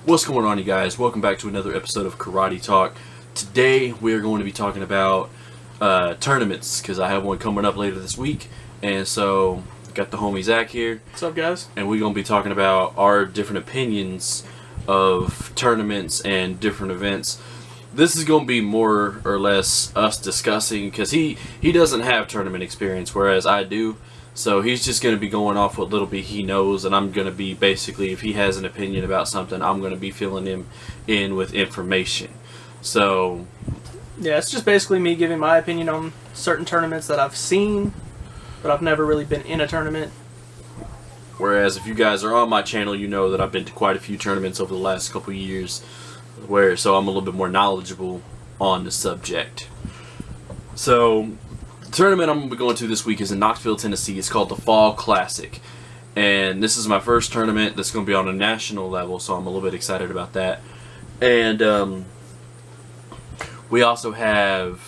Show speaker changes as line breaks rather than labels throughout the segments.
What's going on, you guys? Welcome back to another episode of Karate Talk. Today we are going to be talking about tournaments, because I have one coming up later this week. And so, got the homie Zach here.
What's up, guys?
And we're going to be talking about our different opinions of tournaments and different events. This is going to be more or less us discussing, because he doesn't have tournament experience, whereas I do. So he's just going to be going off what little bit he knows, and I'm going to be basically, if he has an opinion about something, I'm going to be filling him in with information. So
yeah, it's just basically me giving my opinion on certain tournaments that I've seen, but I've never really been in a tournament.
Whereas if you guys are on my channel, you know that I've been to quite a few tournaments over the last couple of years, so I'm a little bit more knowledgeable on the subject. So the tournament I'm going to be going to this week is in Knoxville, Tennessee. It's called the Fall Classic. And this is my first tournament that's going to be on a national level, so I'm a little bit excited about that. And we also have,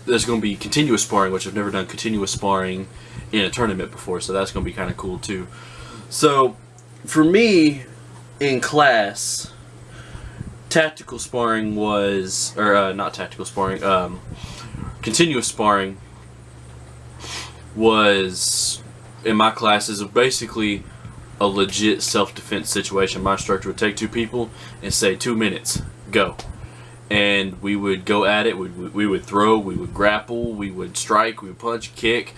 there's going to be continuous sparring, which I've never done continuous sparring in a tournament before, so that's going to be kind of cool too. So for me, in class, tactical sparring was, or not tactical sparring, continuous sparring was, in my classes, basically a legit self-defense situation. My instructor would take two people and say, 2 minutes, go. And we would go at it, we would throw, we would grapple, we would strike, we would punch, kick.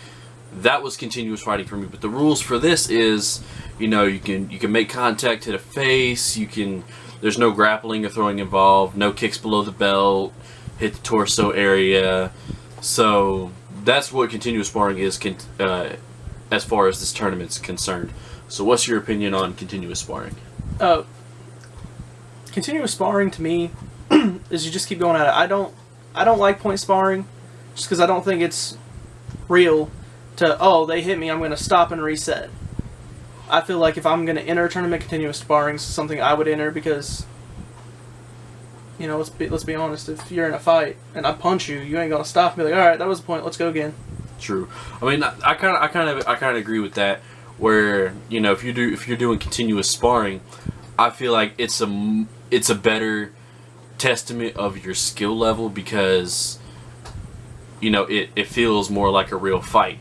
That was continuous fighting for me. But the rules for this is, you know, you can make contact, hit a face, there's no grappling or throwing involved, no kicks below the belt, hit the torso area. So that's what continuous sparring is as far as this tournament's concerned. So what's your opinion on continuous sparring?
Continuous sparring to me is you just keep going at it. I don't like point sparring just because I don't think it's real to, oh, they hit me, I'm going to stop and reset. I feel like if I'm going to enter a tournament, continuous sparring is something I would enter because, you know, let's be honest. If you're in a fight and I punch you, you ain't gonna stop and be like, all right, that was the point. Let's go again. True.
I mean, I kind of agree with that. Where, you know, if you're doing continuous sparring, I feel like it's a better testament of your skill level because, you know, it feels more like a real fight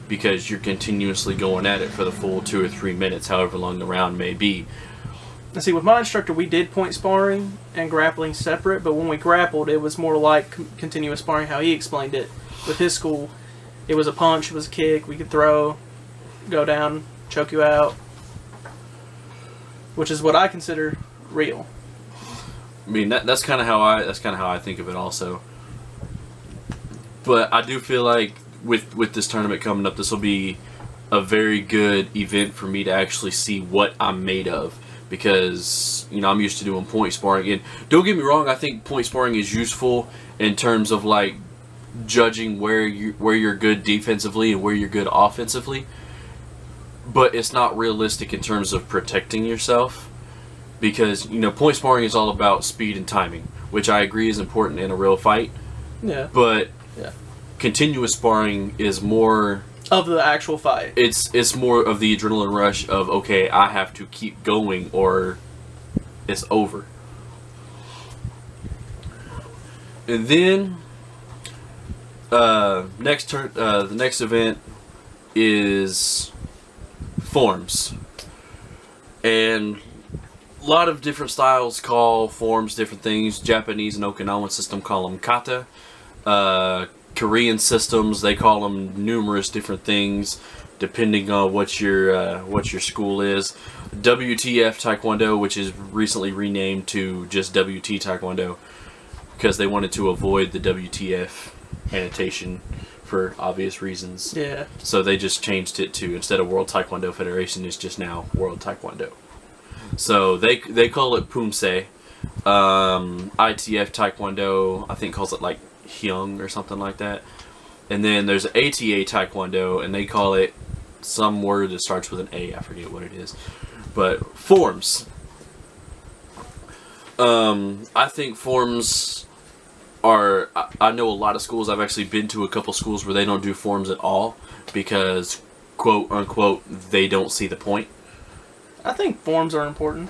because you're continuously going at it for the full 2 or 3 minutes, however long the round may be.
And see, with my instructor, we did point sparring and grappling separate, but when we grappled, it was more like continuous sparring, how he explained it. With his school, it was a punch, it was a kick, we could throw, go down, choke you out, which is what I consider real.
I mean, that's kind of how I think of it also. But I do feel like with this tournament coming up, this will be a very good event for me to actually see what I'm made of. Because, you know, I'm used to doing point sparring. And don't get me wrong, I think point sparring is useful in terms of, like, judging where you're good defensively and where you're good offensively. But it's not realistic in terms of protecting yourself. Because, you know, point sparring is all about speed and timing, which I agree is important in a real fight.
Yeah.
But
yeah,
continuous sparring is more
of the actual fight.
It's more of the adrenaline rush of, okay, I have to keep going or it's over. And then the next event is forms. And a lot of different styles call forms different things. Japanese and Okinawan system call them kata. Korean systems, they call them numerous different things depending on what your school is. WTF Taekwondo, which is recently renamed to just WT Taekwondo because they wanted to avoid the WTF annotation for obvious reasons.
Yeah. So
they just changed it to, instead of World Taekwondo Federation, it's just now World Taekwondo. So they call it Poomsae. ITF Taekwondo, I think, calls it like Hyung or something like that. And then there's ATA Taekwondo, and they call it some word that starts with an A. I forget what it is. But forms. I think forms are... I know a lot of schools. I've actually been to a couple schools where they don't do forms at all because, quote unquote, they don't see the point.
I think forms are important.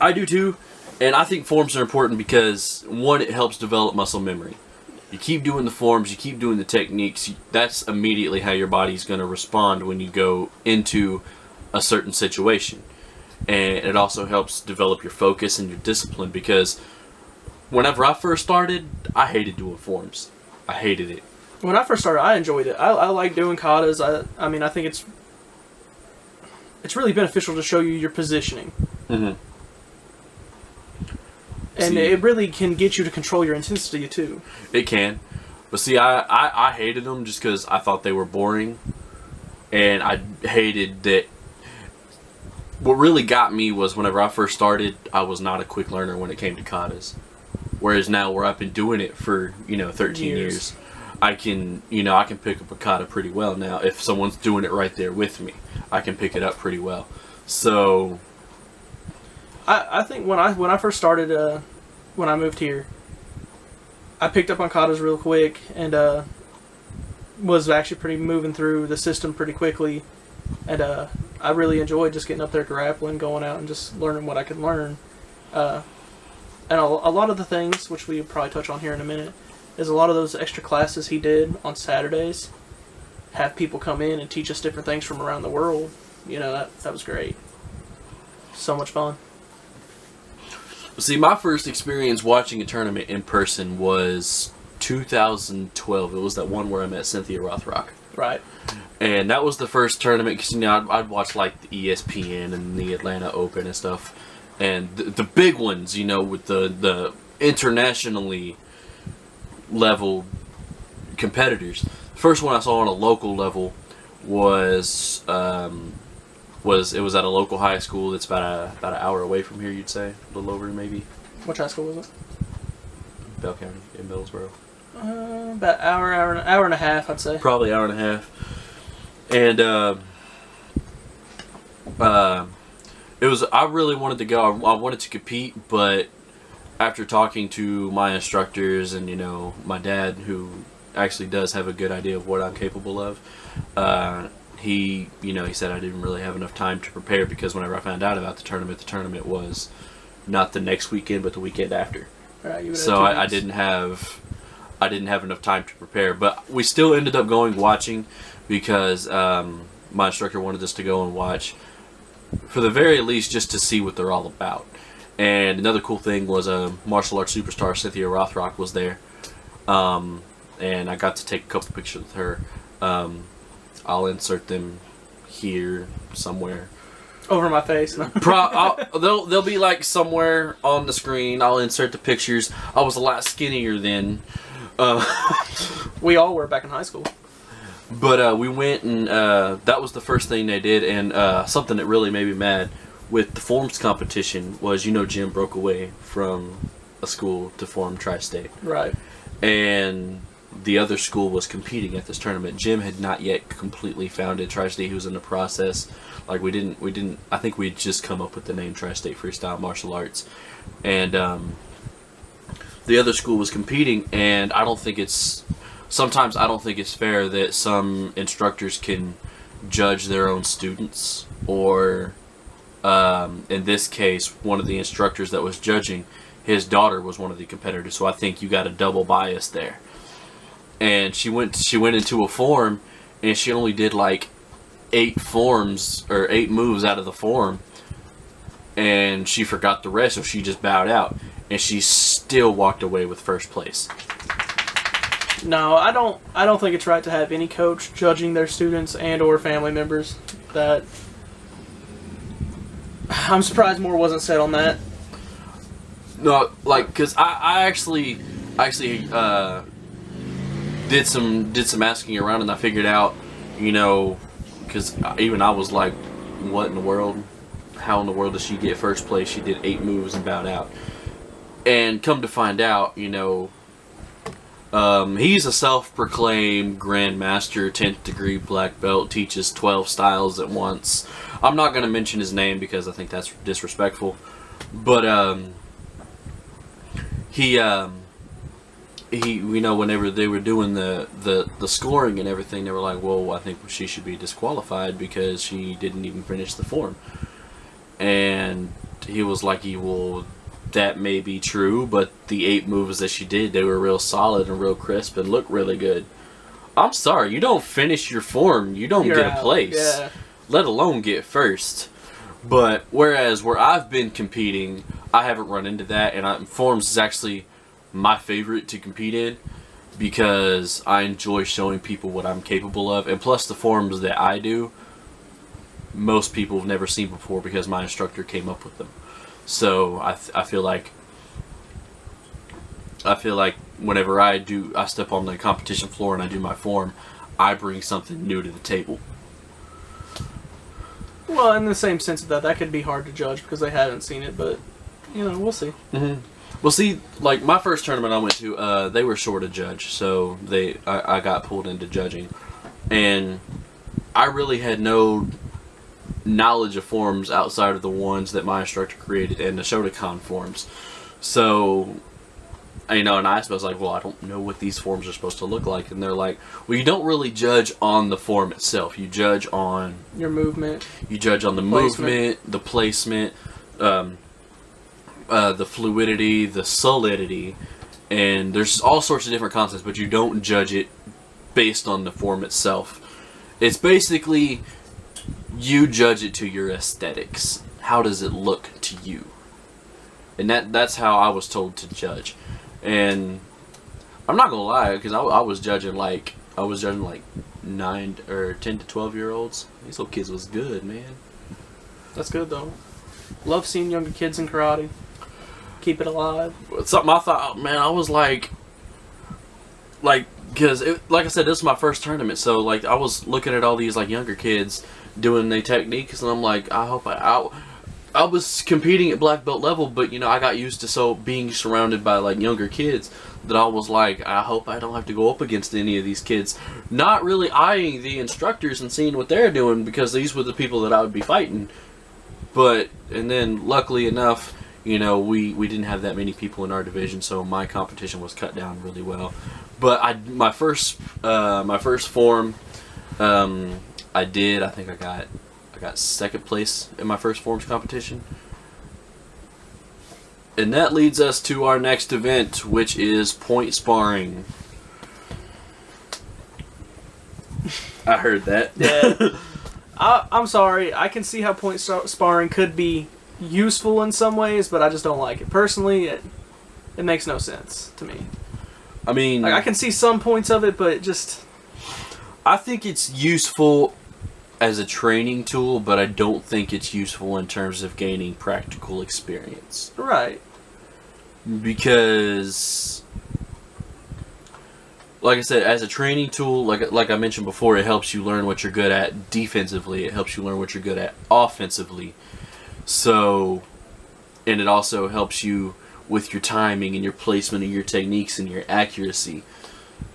I do too, and I think forms are important because one, it helps develop muscle memory. You keep doing the forms, you keep doing the techniques. That's immediately how your body's going to respond when you go into a certain situation, and it also helps develop your focus and your discipline. Because whenever I first started, I hated doing forms. I hated it.
When I first started, I enjoyed it. I like doing katas. I mean, I think it's really beneficial to show you your positioning.
Mm-hmm.
And
See,
it really can get you to control your intensity too.
it can. But see, I hated them just because I thought they were boring. And I hated that. What really got me was whenever I first started, I was not a quick learner when it came to katas. Whereas now, where I've been doing it for 13 years, I can pick up a kata pretty well now. If someone's doing it right there with me, I can pick it up pretty well. So
I think when I first started, when I moved here, I picked up on katas real quick and was actually pretty moving through the system pretty quickly, and I really enjoyed just getting up there grappling, going out and just learning what I could learn. And a lot of the things, which we'll probably touch on here in a minute, is a lot of those extra classes he did on Saturdays. Have people come in and teach us different things from around the world. That was great. So much fun.
see, my first experience watching a tournament in person was 2012. It was that one where I met Cynthia Rothrock.
Right.
And that was the first tournament because I'd watch like the ESPN and the Atlanta Open and stuff, and the big ones, with the internationally level competitors. The first one I saw on a local level was at a local high school that's about an hour away from here. You'd say a little over maybe.
Which high school was it?
Bell County in Middlesboro.
About hour and a half, I'd say.
Probably hour and a half. And it was. I really wanted to go. I wanted to compete, but after talking to my instructors and my dad, who actually does have a good idea of what I'm capable of, he said I didn't really have enough time to prepare because whenever I found out about the tournament was not the next weekend but the weekend after.
Right,
so I didn't have enough time to prepare, but we still ended up watching because my instructor wanted us to go and watch for the very least just to see what they're all about. And another cool thing was martial arts superstar Cynthia Rothrock was there, and I got to take a couple pictures with her. I'll insert them here somewhere.
Over my face.
They'll be like somewhere on the screen. I'll insert the pictures. I was a lot skinnier then.
We all were back in high school.
But we went and that was the first thing they did. And something that really made me mad with the forms competition was, Jim broke away from a school to form Tri-State.
Right.
And the other school was competing at this tournament. Jim had not yet completely founded Tri-State. He was in the process. Like we didn't. I think we'd just come up with the name Tri-State Freestyle Martial Arts, and the other school was competing. And sometimes I don't think it's fair that some instructors can judge their own students, or in this case, one of the instructors that was judging, his daughter was one of the competitors. So I think you got a double bias there. And she went into a form, and she only did like 8 moves out of the form, and she forgot the rest, so she just bowed out, and she still walked away with first place.
No, I don't think it's right to have any coach judging their students and or family members. That I'm surprised more wasn't said on that.
No, because I actually did some asking around, and I figured out, because even I was like, what in the world? How in the world does she get first place? She did 8 moves and bowed out. And come to find out, he's a self-proclaimed grandmaster, 10th degree black belt, teaches 12 styles at once. I'm not going to mention his name because I think that's disrespectful. But he whenever they were doing the scoring and everything, they were like, well, I think she should be disqualified because she didn't even finish the form. And he was like, well, that may be true, but the 8 moves that she did, they were real solid and real crisp and looked really good. I'm sorry, you don't finish your form, you don't
You're
get
out.
a place,
Yeah.
let alone get first. But whereas where I've been competing, I haven't run into that, and forms is actually my favorite to compete in because I enjoy showing people what I'm capable of, and plus the forms that I do, most people have never seen before because my instructor came up with them. So I feel like whenever I step on the competition floor and I do my form, I bring something new to the table.
Well, in the same sense that could be hard to judge because they haven't seen it, but we'll see.
Mm-hmm. Well, see, like my first tournament I went to, they were short a judge, so I got pulled into judging, and I really had no knowledge of forms outside of the ones that my instructor created and the Shotokan forms. So, and I was like, well, I don't know what these forms are supposed to look like, and they're like, well, you don't really judge on the form itself. You judge on
your movement.
You judge on the movement, the placement, the fluidity, the solidity, and there's all sorts of different concepts, but you don't judge it based on the form itself. It's basically you judge it to your aesthetics. How does it look to you? And that's how I was told to judge. And I'm not gonna lie, because I was judging like 9 or 10 to 12-year-olds. These little kids was good, man.
That's good though. Love seeing younger kids in karate. Keep it alive.
Something I thought, man, I was like, because like I said, this is my first tournament, so like I was looking at all these like younger kids doing their techniques, and I'm like, I hope I was competing at black belt level, but I got used to being surrounded by like younger kids that I was like, I hope I don't have to go up against any of these kids. Not really eyeing the instructors and seeing what they're doing because these were the people that I would be fighting. And then luckily enough, we didn't have that many people in our division, so my competition was cut down really well. But my first form, I think I got second place in my first forms competition. And that leads us to our next event, which is point sparring. I heard that.
Yeah. I'm sorry. I can see how point sparring could be useful in some ways, but I just don't like it. Personally, it makes no sense to me.
I mean,
I can see some points of it, but
I think it's useful as a training tool, but I don't think it's useful in terms of gaining practical experience.
Right.
Because, like I said, as a training tool, like I mentioned before, it helps you learn what you're good at defensively. It helps you learn what you're good at offensively. So, and it also helps you with your timing and your placement and your techniques and your accuracy.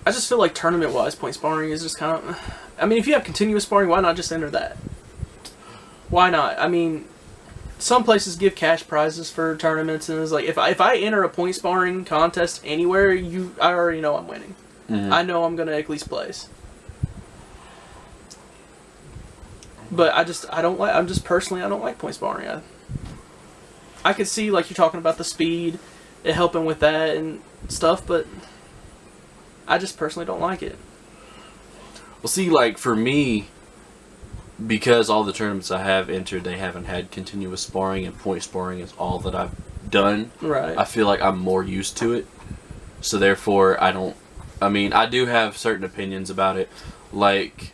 I just feel like tournament-wise, point sparring is just kind of... I mean, if you have continuous sparring, why not just enter that? Why not? I mean, some places give cash prizes for tournaments, and it's like, if I enter a point sparring contest anywhere, I already know I'm winning. Mm-hmm. I know I'm going to at least place. But I don't like point sparring. I could see, like, you're talking about the speed, it helping with that and stuff, but I just personally don't like it.
Well, see, like, for me, because all the tournaments I have entered, they haven't had continuous sparring, and point sparring is all that I've done.
Right.
I feel like I'm more used to it. So, therefore, I do have certain opinions about it. Like,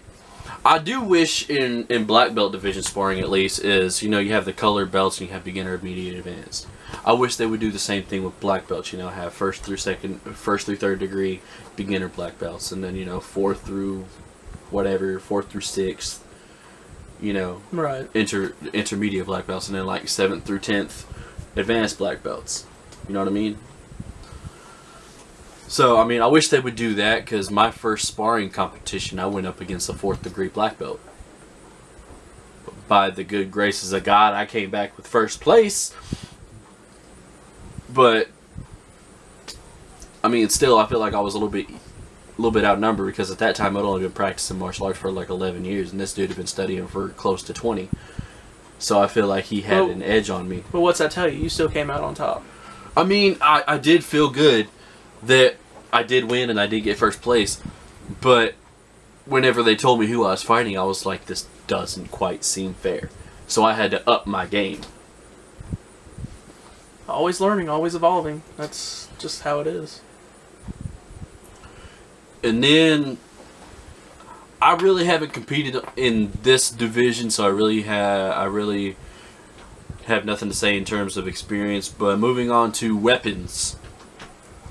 I do wish in black belt division sparring, at least, is, you have the colored belts and you have beginner, intermediate, advanced. I wish they would do the same thing with black belts, have first through third degree beginner black belts, and then, fourth through sixth,
right.
Intermediate black belts, and then like 7th through 10th advanced black belts. You know what I mean? So, I wish they would do that, because my first sparring competition, I went up against a 4th degree black belt. By the good graces of God, I came back with first place. But, still, I feel like I was a little bit outnumbered, because at that time I'd only been practicing martial arts for like 11 years, and this dude had been studying for close to 20. So I feel like he had an edge on me.
But what's that tell you? You still came out on top.
I mean, I did feel good that I did win and I did get first place. But whenever they told me who I was fighting, I was like, this doesn't quite seem fair. So I had to up my game.
Always learning, always evolving. That's just how it is.
And then I really haven't competed in this division, so I really have nothing to say in terms of experience. But moving on to weapons,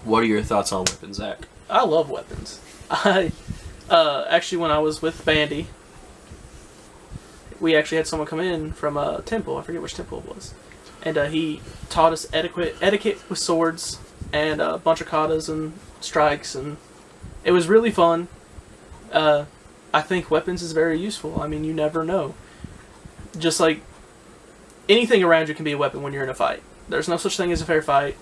what are your thoughts on weapons, Zach?
I love weapons. I actually, when I was with Bandy, we actually had someone come in from a temple. I forget which temple it was, and he taught us etiquette with swords and a bunch of katas and strikes, and it was really fun. I think weapons is very useful. I mean, you never know. Just like anything around you can be a weapon when you're in a fight. There's no such thing as a fair fight,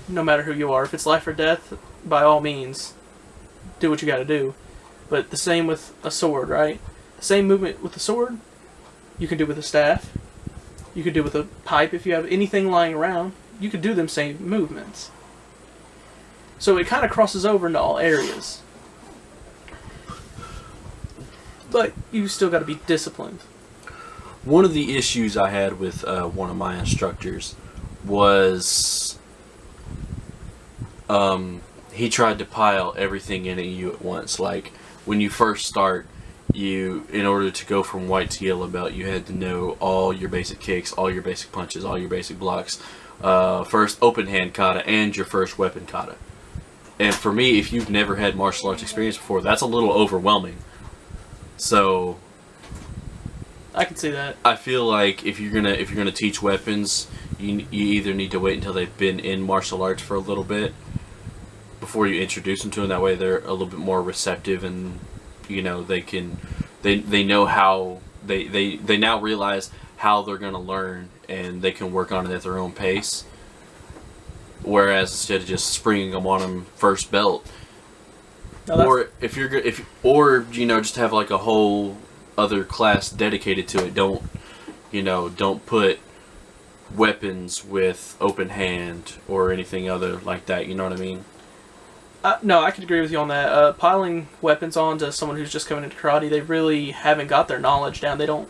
no matter who you are. If it's life or death, by all means, do what you got to do. But the same with a sword, right? The same movement with a sword, you can do with a staff. You could do with a pipe. If you have anything lying around, you could do them same movements. So it kind of crosses over into all areas. But you still got to be disciplined.
One of the issues I had with one of my instructors was he tried to pile everything in at you at once. Like when you first start, in order to go from white to yellow belt, you had to know all your basic kicks, all your basic punches, all your basic blocks, first open hand kata, and your first weapon kata. And for me, if you've never had martial arts experience before, that's a little overwhelming. So
I can see that.
I feel like if you're gonna teach weapons, you either need to wait until they've been in martial arts for a little bit before you introduce them to them. That way, they're a little bit more receptive, and they know how they now realize how they're gonna learn, and they can work on it at their own pace. Whereas instead of just springing them on them first belt. Or just have like a whole other class dedicated to it. Don't put weapons with open hand or anything other like that. You know what I mean?
No, I could agree with you on that. Piling weapons onto someone who's just coming into karate, they really haven't got their knowledge down. They don't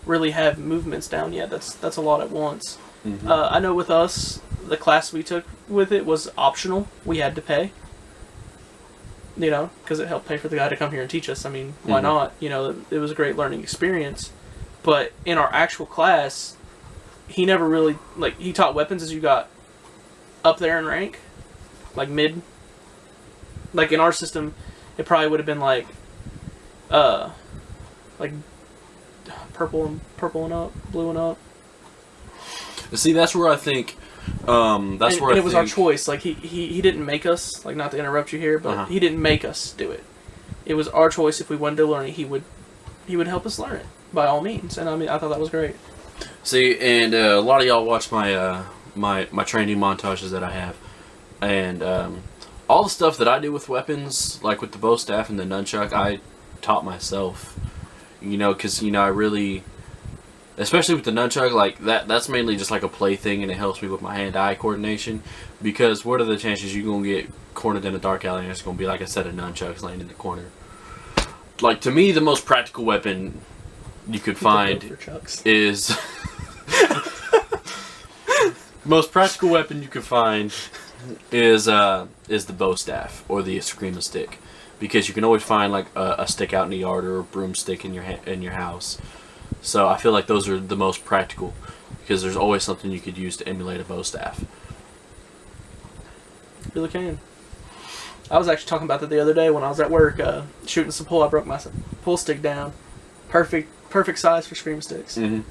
really have movements down yet. That's a lot at once. Mm-hmm. I know with us, the class we took with it was optional. We had to pay. Because it helped pay for the guy to come here and teach us. I mean, why not? It was a great learning experience. But in our actual class, he never really, he taught weapons as you got up there in rank, like mid. Like in our system, it probably would have been like purple and up, blue and up.
See, that's where I think. And it was
our choice. Like he didn't make us. Like, not to interrupt you here, but he didn't make us do it. It was our choice. If we wanted to learn it, he would help us learn it by all means. And I mean, I thought that was great.
See, and a lot of y'all watch my my training montages that I have, and all the stuff that I do with weapons, like with the bow staff and the nunchuck, I taught myself. Because I really. Especially with the nunchuck, like that's mainly just like a play thing, and it helps me with my hand-eye coordination. Because what are the chances you're going to get cornered in a dark alley and it's going to be like a set of nunchucks laying in the corner? Like, to me, the most practical weapon you could find is... most practical weapon you could find is the bow staff or the eskrima stick. Because you can always find like a stick out in the yard or a broomstick in your house. So I feel like those are the most practical, because there's always something you could use to emulate a bow staff.
Really can. I was actually talking about that the other day when I was at work shooting some pull. I broke my pull stick down. Perfect size for scream sticks.
Mm-hmm.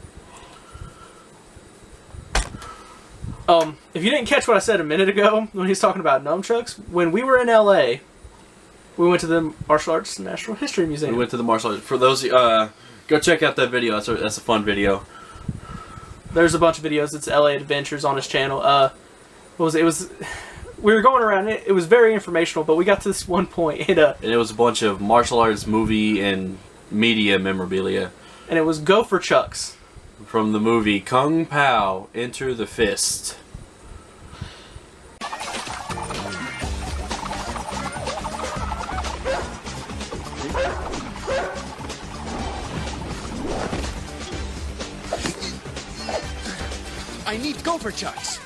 If you didn't catch what I said a minute ago when he was talking about nunchucks, when we were in LA, we went to the Martial Arts Natural History Museum.
We went to the martial arts. For those go check out that video. That's a fun video.
There's a bunch of videos. It's LA Adventures on his channel. We were going around. It was very informational, but we got to this one point, and
it was a bunch of martial arts movie and media memorabilia.
And it was Go for Chucks.
from the movie Kung Pao, Enter the Fist.
I need gopher chucks.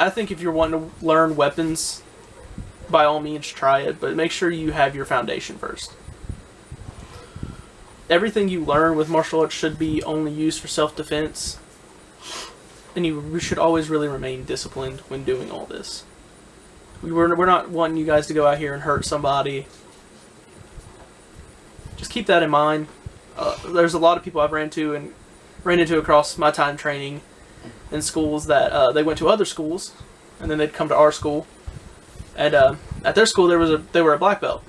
I think if you're wanting to learn weapons, by all means try it, but make sure you have your foundation first. Everything you learn with martial arts should be only used for self-defense, and you should always really remain disciplined when doing all this. We're not wanting you guys to go out here and hurt somebody. Just keep that in mind. There's a lot of people I've ran into across my time training in schools that they went to other schools, and then they'd come to our school. And at their school, they were a black belt,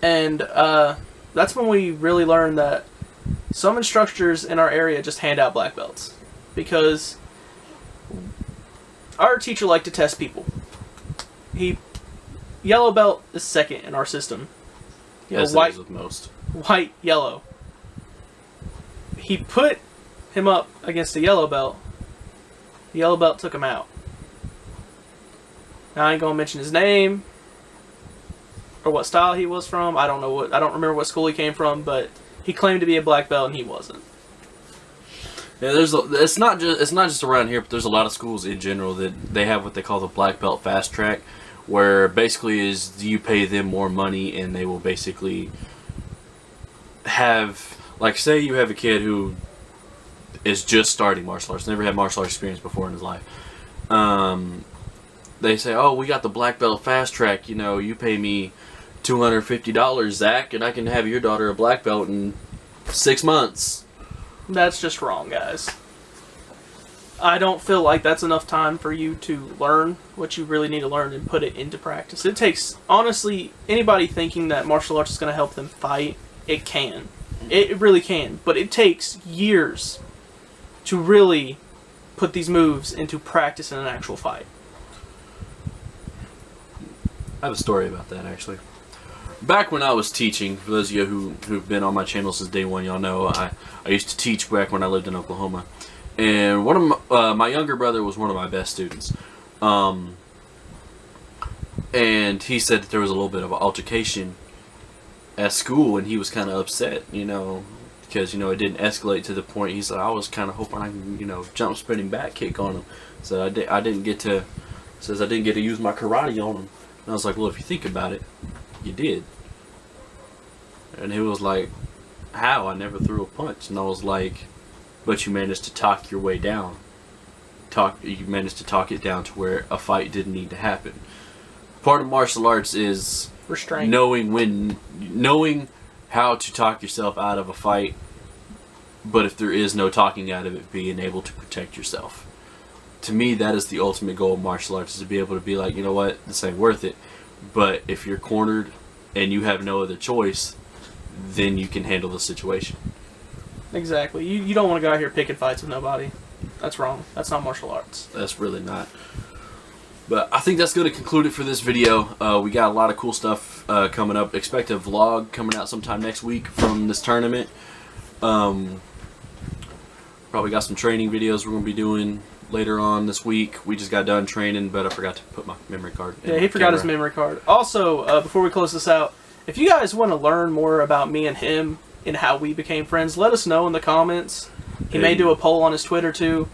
and that's when we really learned that some instructors in our area just hand out black belts because our teacher liked to test people. Yellow belt is second in our system.
Yes,
white,
it is with most.
White, yellow. He put him up against the yellow belt. The yellow belt took him out. Now I ain't gonna mention his name or what style he was from. I don't remember what school he came from, but he claimed to be a black belt and he wasn't.
Yeah, it's not just around here, but there's a lot of schools in general that they have what they call the black belt fast track, where basically is you pay them more money and they will basically have, like, say you have a kid who is just starting martial arts, never had martial arts experience before in his life. They say, oh, we got the black belt fast track, you pay me $250, Zach, and I can have your daughter a black belt in 6 months.
That's just wrong, guys. I don't feel like that's enough time for you to learn what you really need to learn and put it into practice. It takes, honestly, anybody thinking that martial arts is going to help them fight, it can. It really can. But it takes years to really put these moves into practice in an actual fight.
I have a story about that, actually. Back when I was teaching, for those of you who've been on my channel since day one, y'all know I used to teach back when I lived in Oklahoma. And one of my younger brother was one of my best students. And he said that there was a little bit of an altercation at school, and he was kind of upset, because, it didn't escalate to the point. He said, I was kind of hoping I can, jump spinning back kick on him. So I didn't get to use my karate on him. And I was like, well, if you think about it, you did. And he was like, how? I never threw a punch. And I was like, but you managed to talk your way down. You managed to talk it down to where a fight didn't need to happen. Part of martial arts is
restraint.
Knowing how to talk yourself out of a fight, but if there is no talking out of it, being able to protect yourself. To me, that is the ultimate goal of martial arts, is to be able to be like, you know what, this ain't worth it. But if you're cornered and you have no other choice, then you can handle the situation.
Exactly. You don't want to go out here picking fights with nobody. That's wrong. That's not martial arts.
That's really not. But I think that's going to conclude it for this video. We got a lot of cool stuff coming up. Expect a vlog coming out sometime next week from this tournament. Probably got some training videos we're going to be doing later on this week. We just got done training, but I forgot to put my memory card in.
Yeah, he forgot his memory card. Also, before we close this out, if you guys want to learn more about me and him and how we became friends, let us know in the comments. He may do a poll on his Twitter too.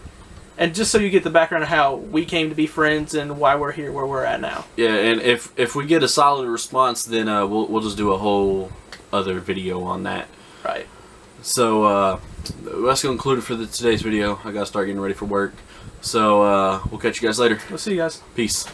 And just so you get the background of how we came to be friends and why we're here where we're at now.
Yeah, and if we get a solid response, then we'll just do a whole other video on that.
Right.
So that's going to conclude it for today's video. I got to start getting ready for work. So we'll catch you guys later.
We'll see you guys.
Peace.